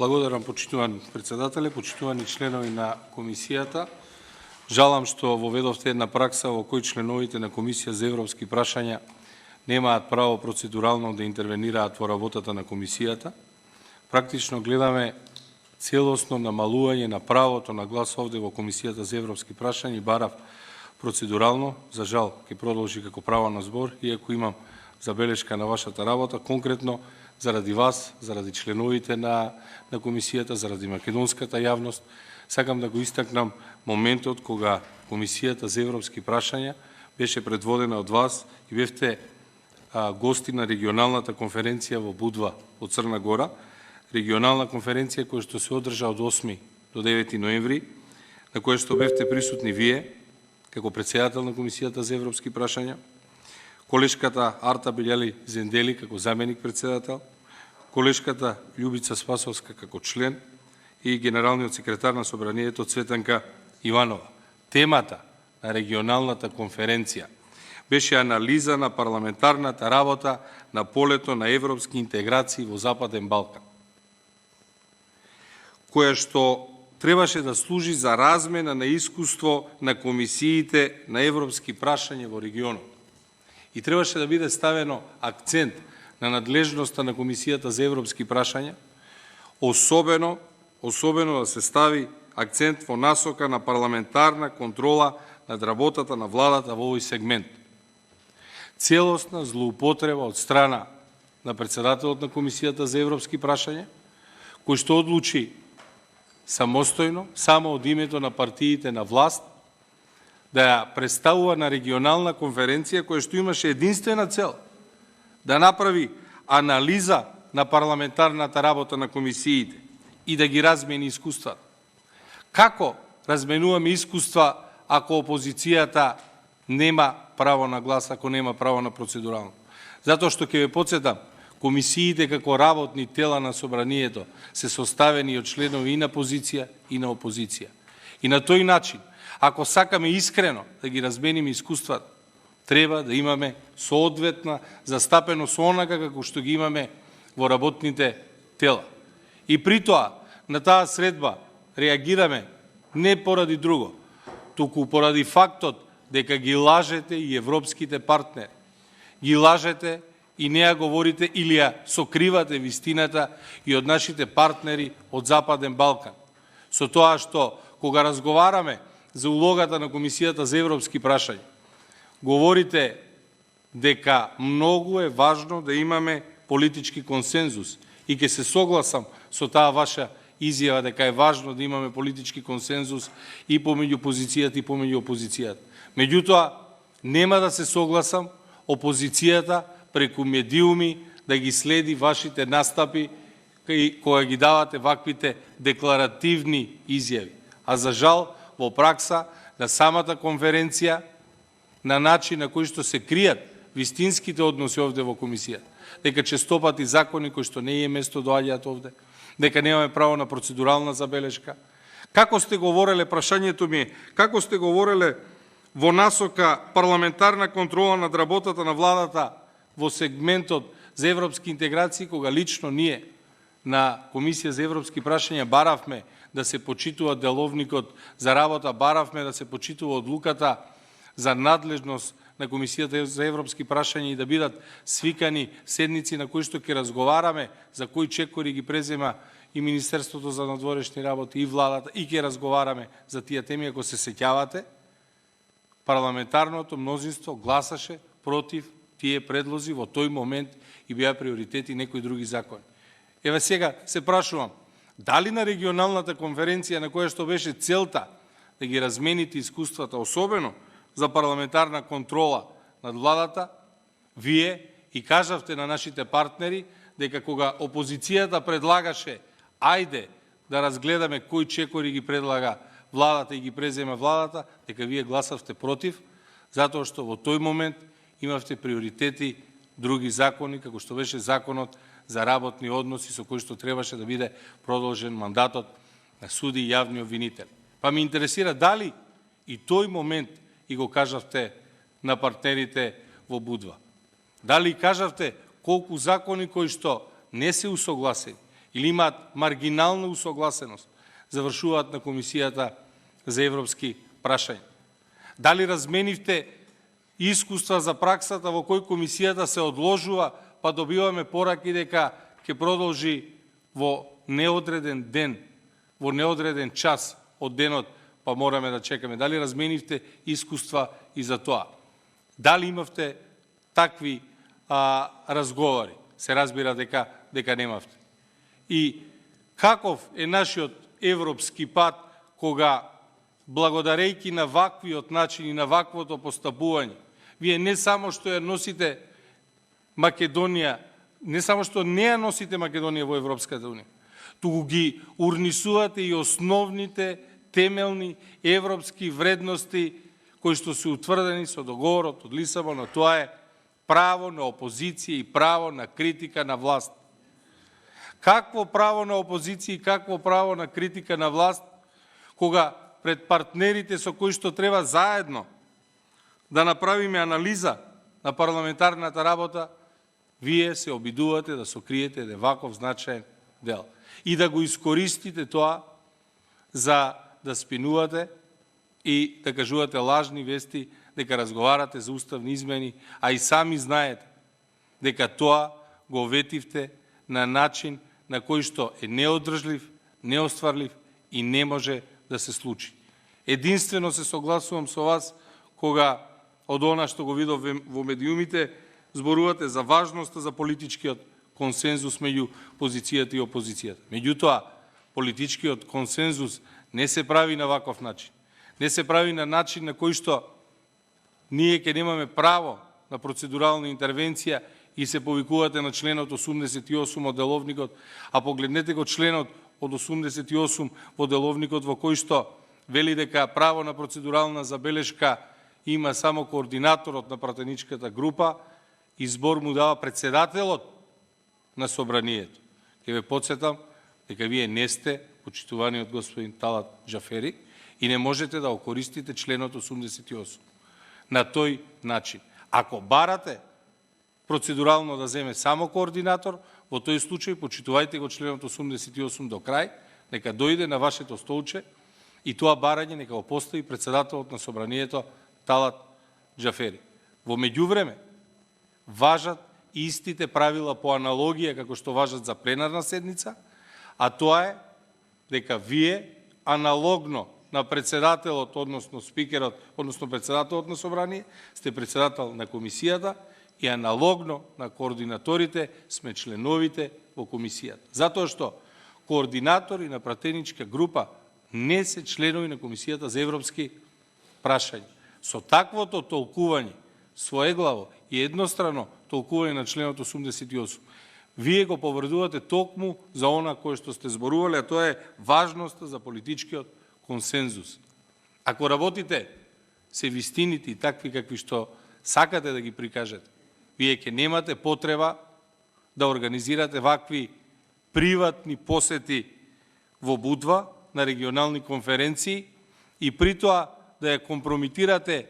Благодарам, почитуван председателе, почитувани членови на комисијата. Жалам што воведовте една пракса во кој членовите на Комисија за европски прашања немаат право процедурално да интервенираат во работата на комисијата. Практично гледаме целосно намалување на правото на глас овде во Комисијата за европски прашања и барав процедурално. За жал, ќе продолжи како право на збор, иако имам забелешка на вашата работа, конкретно заради вас, заради членовите на комисијата, заради македонската јавност, сакам да го истакнам моментот кога Комисијата за европски прашања беше предводена од вас и бевте гости на регионалната конференција во Будва од Црна Гора, регионална конференција која што се одржа од 8 до 9 ноември, на која што бевте присутни вие, како председател на Комисијата за европски прашања, колешката Арта Белјали Зендели како заменик председател, колешката Љубица Спасовска како член и генералниот секретар на Собранието Цветанка Иванова. Темата на регионалната конференција беше анализа на парламентарната работа на полето на европски интеграции во Западен Балкан, која што требаше да служи за размена на искуство на комисиите на европски прашања во регионот. И требаше да биде ставено акцент на надлежноста на Комисијата за европски прашања, особено да се стави акцент во насока на парламентарна контрола над работата на владата во овој сегмент. Целосна злоупотреба од страна на председателот на Комисијата за европски прашања, кој што одлучи самостојно, само од името на партиите на власт, да ја представува на регионална конференција која што имаше единствена цел да направи анализа на парламентарната работа на комисиите и да ги размени искуства. Како разменуваме искуства ако опозицијата нема право на глас, ако нема право на процедурално? Затоа што ќе ве потсетам, комисиите како работни тела на Собранието се составени од членови и на позиција и на опозиција. И на тој начин, ако сакаме искрено да ги размениме искуствата, треба да имаме соодветна застапеност онака како што ги имаме во работните тела. И при тоа, на таа средба реагираме не поради друго, туку поради фактот дека ги лажете и европските партнери. Ги лажете и не ја говорите или ја сокривате вистината и од нашите партнери од Западен Балкан. Со тоа што, кога разговараме за улогата на Комисијата за европски прашања, говорите дека многу е важно да имаме политички консензус и ќе се согласам со таа ваша изјава дека е важно да имаме политички консензус и помеѓу позицијата и помеѓу опозицијата. Меѓутоа, нема да се согласам опозицијата преку медиуми да ги следи вашите настапи кога ги давате ваквите декларативни изјави. А за жал, во пракса на самата конференција, на начин на кој што се кријат вистинските односи овде во комисијата, дека честопати закони кои што не е место доаѓаат овде, дека немаме право на процедурална забелешка. Како сте говореле, прашањето ми е, како сте говореле во насока парламентарна контрола над работата на владата во сегментот за европски интеграции, кога лично ние на Комисија за европски прашања баравме да се почитува деловникот за работа, баравме да се почитува одлуката за надлежност на Комисијата за европски прашања и да бидат свикани седници на кои што ќе разговараме за кои чекори ги презема и Министерството за надворешни работи и владата и ќе разговараме за тие теми. Ако се сеќавате, парламентарното мнозинство гласаше против тие предлози во тој момент и беа приоритети некои други закони. Еве сега се прашувам, дали на регионалната конференција на која што беше целта да ги размените искуствата, особено за парламентарна контрола над владата, вие и кажавте на нашите партнери дека кога опозицијата предлагаше ајде да разгледаме кои чекори ги предлага владата и ги презема владата, дека вие гласавте против, затоа што во тој момент имавте приоритети други закони, како што беше законот за работни односи со кој што требаше да биде продолжен мандатот на суди и јавни обвинители. Па ми интересира дали и тој момент и го кажавте на партнерите во Будва. Дали кажавте колку закони кои што не се усогласени или имаат маргинална усогласеност, завршуваат на Комисијата за европски прашања? Дали разменивте искуства за праксата во кој комисијата се одложува, па добиваме пораки дека ќе продолжи во неодреден ден, во неодреден час од денот, па мораме да чекаме? Дали разменивте искуства и за тоа? Дали имавте такви разговори? Се разбира дека немавте. И каков е нашиот европски пат кога, благодарејќи на ваквиот начин и на ваквото постапување, вие не само што ја носите Македонија, не само што не ја носите Македонија во Европската унија, туку ги урнисувате и основните темелни европски вредности кои што се утврдени со договорот од Лисабон, а тоа е право на опозиција и право на критика на власт. Какво право на опозиција и какво право на критика на власт, кога пред партнерите со кои што треба заедно да направиме анализа на парламентарната работа, вие се обидувате да сокриете еден ваков значаен дел и да го искористите тоа за да спинувате и да кажувате лажни вести, дека разговарате за уставни измени, а и сами знаете дека тоа го ветивте на начин на кој што е неодржлив, неостварлив и не може да се случи. Единствено се согласувам со вас кога од она што го видов во медиумите зборувате за важноста за политичкиот консензус меѓу позицијата и опозицијата. Меѓутоа, политичкиот консензус не се прави на ваков начин. Не се прави на начин на кој што ние ќе немаме право на процедурална интервенција и се повикувате на членот 88 од деловникот, а погледнете го членот од 88 во деловникот во кој што вели дека право на процедурална забелешка има само координаторот на пратеничката група, избор му дава председателот на собранието. Ке ве подсетам дека вие не сте почитуваниот господин Талат Џафери и не можете да окористите членот 88 на тој начин. Ако барате процедурално да земе само координатор, во тој случај почитувајте го членот 88 до крај, нека дојде на вашето столче и тоа барање нека го постави председателот на собранието Талат Џафери. Во меѓувреме важат истите правила по аналогија како што важат за пленарна седница, а тоа е дека вие аналогно на председателот, односно спикерот, односно председателот на собрание, сте председател на комисијата и аналогно на координаторите сме членовите во комисијата. Затоа што координатори на пратеничка група не се членови на комисијата за европски прашања. Со таквото толкување, своеглаво и еднострано толкување на членот 88, вие го повредувате токму за она кое што сте зборувале, а тоа е важноста за политичкиот консензус. Ако работите се вистините и такви какви што сакате да ги прикажете, вие ќе немате потреба да организирате вакви приватни посети во Будва на регионални конференции и при тоа да ја компрометирате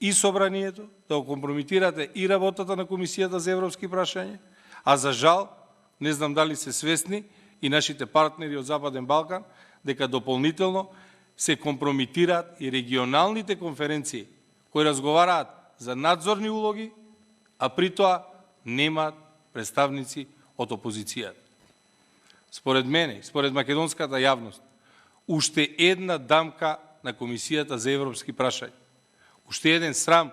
и собранието, да го компрометирате и работата на Комисијата за европски прашања, а за жал, не знам дали се свесни и нашите партнери од Западен Балкан, дека дополнително се компрометираат и регионалните конференции кои разговараат за надзорни улоги, а при тоа немаат представници од опозицијата. Според мене, според македонската јавност, уште една дамка на Комисијата за европски прашања, уште еден срам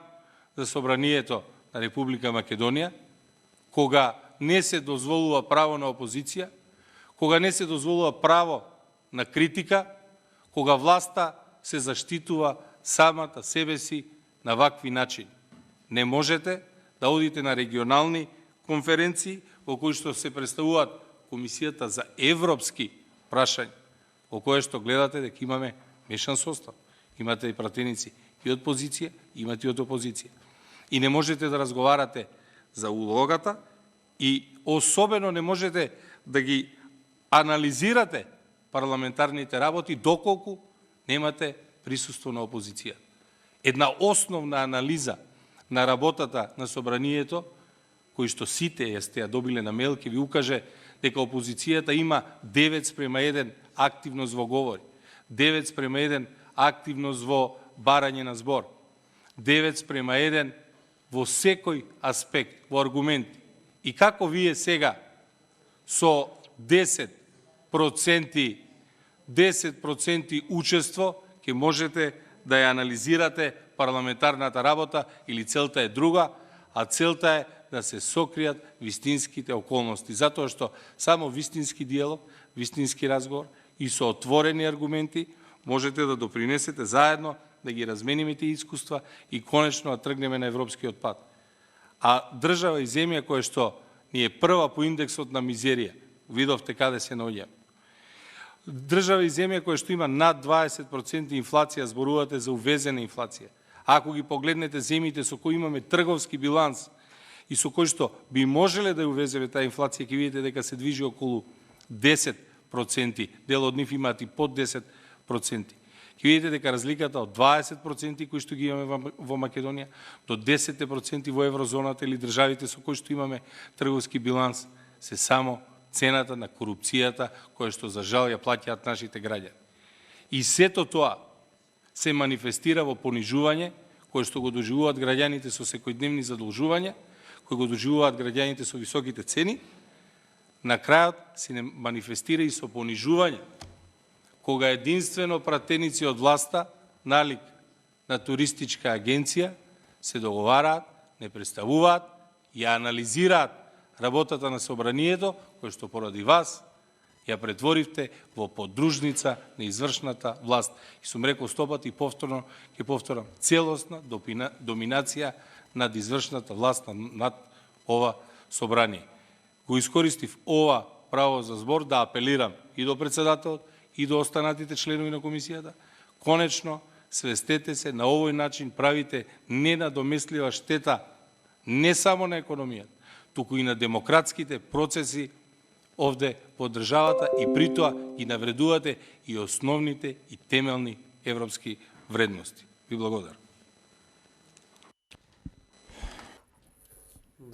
за собранието на Република Македонија, кога не се дозволува право на опозиција, кога не се дозволува право на критика, кога власта се заштитува самата себе си на вакви начини. Не можете да одите на регионални конференции во кои што се представуваат Комисијата за европски прашања, во кое што гледате дека имаме мешан состав. Имате и пратеници и од позиција, имате и од опозиција. И не можете да разговарате за улогата и особено не можете да ги анализирате парламентарните работи доколку немате присуство на опозиција. Една основна анализа на работата на собранието, кој што сите ја сте ја добиле на мејл, ќе ви укаже дека опозицијата има 9:1 активност во говори, 9:1 активност во барање на збор, 9:1 во секој аспект, во аргументи. И како вие сега со 10% учество ќе можете да ја анализирате парламентарната работа или целта е друга, а целта е да се сокријат вистинските околности. Затоа што само вистински диалог, вистински разговор и со отворени аргументи можете да допринесете заедно да ги размениме тие искуства и конечно да тргнеме на европскиот пат. А држава и земја која што ни е прва по индексот на мизерија, видовте каде се наоѓаме. Држава и земја која што има над 20% инфлација, зборувате за увезена инфлација. Ако ги погледнете земјите со кои имаме трговски биланс и со кои што би можеле да ја увеземе таа инфлација, ќе видите дека се движи околу 10%, дел од нив имаат и под 10%. Ќе видите дека разликата од 20% кои што ги имаме во Македонија до 10% во еврозоната или државите со кои што имаме трговски биланс се само цената на корупцијата која што за жал ја плаќаат нашите граѓани. И сето тоа се манифестира во понижување кое што го доживуваат граѓаните со секојдневни задолжувања, кои го доживуваат граѓаните со високите цени, на крајот се манифестира и со понижување кога единствено пратеници од власта, налик на туристичка агенција, се договараат, не представуваат и анализираат работата на собранието, кој што поради вас ја претворивте во подружница на извршната власт. И сум рекол стопат и повторно, ќе повторам, целосна доминација над извршната власт над ова собрание. Го искористив ова право за збор да апелирам и до председателот, и до останатите членови на комисијата. Конечно, свестете се, на овој начин правите ненадомеслива штета не само на економијата, туку и на демократските процеси овде во државата и притоа и навредувате и основните и темелни европски вредности. Ви благодарам.